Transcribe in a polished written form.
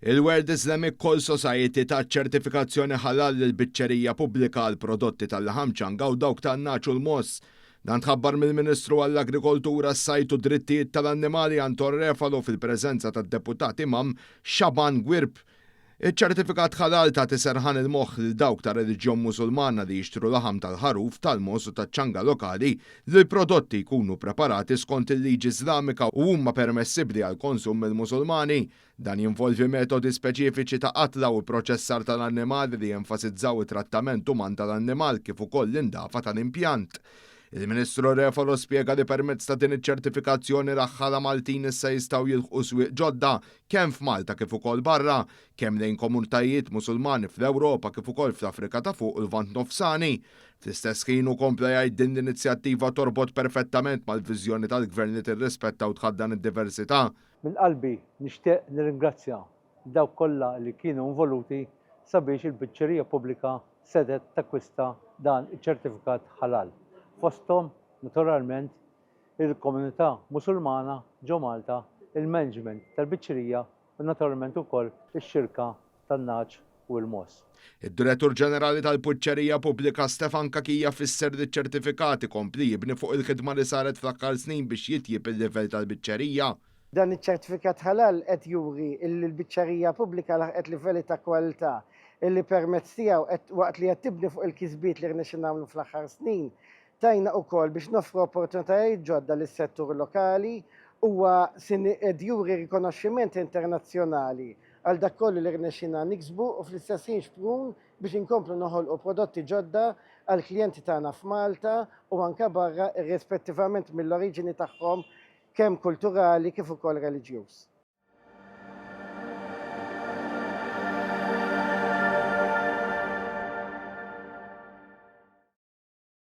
Il-World Islamic Call Society ta' ċertifikazzjoni ħalal l-biċċerija pubblika għal prodotti tal-laħam ċanga u dawk tan-naċ u l-moss. Dan tħabbar mill-Ministru għall-Agrikoltura, s-sajt u drittijiet tal-annimali Anton Refalo fil-preżenza tad-deputat Imam Xaban Gwirb. Iċ-ċertifikat ħalal ta' tiserħan il-moħħ lil dawk ta' reliġjon Musulmana li jixtru laħam tal-ħaruf tal-mos u taċ-ċanga lokali li l-prodotti jkunu preparati skont il-liġi Islamika u huma permessibbli għal konsum mill-Musulmani. Dan jinvolvi metodi speċifiċi ta' qatla u proċessar tal-annimali li jenfasizzaw it-trattament uman tal-annimal kif ukoll l-indafa tal-impjant. Il-Ministru Refalo spjega li permezz ta' din iċ-ċertifikazzjoni raħħala Maltin issa jistgħu jilħqu swieq ġodda kemm f'Malta kif ukoll barra, kemm lejn komunitajiet Musulmani fl-Ewropa kif ukoll fl-Afrika ta' fuq u l-Lvant Nofsani. Fl-istess ħin ukompla jgħid din l-inizjattiva torbot perfettament mal-viżjoni tal-Gvern li tirrispetta u tħaddan id-diversità. Min qalbi nixtieq nirringrazzja dawk kollha li kienu involuti sabiex il-biċċerija pubblika sedet takkwista dan iċ-ċertifikat ħalal. Fosthom naturalment il-komunità Musulmana ġo Malta, il-management tal-biċċerija u naturalment ukoll ix-xirka tan-naċ u l-mos. Id-Direttur Ġenerali tal-Biċċerija Pubblika Stefan Kakija fisser li ċ-ċertifikati kompli jibni fuq il-ħidma li saret fl-aħħar snin biex jitjib il-livell tal-biċċerija. Dan iċ-ċertifikat ħalal qed juri li l-biċċerija pubblika laħqet livelli ta' kwalità illi permezz tiegħu waqt li qed tibni fuq il-kisbiet li rnexxin nagħmlu fl-aħħar snin tajna wkoll biex nofru opportunitajiet ġodda lis-settur lokali huwa qed juri rikonoxximent internazzjonali għal dak kollu li rnexxina niksbu u fl-istess ħin xprun biex inkomplu noħolqu prodotti ġodda għall klijenti tagħna f'Malta u anke barra irrispettivament mill-oriġini tagħhom kemm kulturali kif ukoll reliġjuż.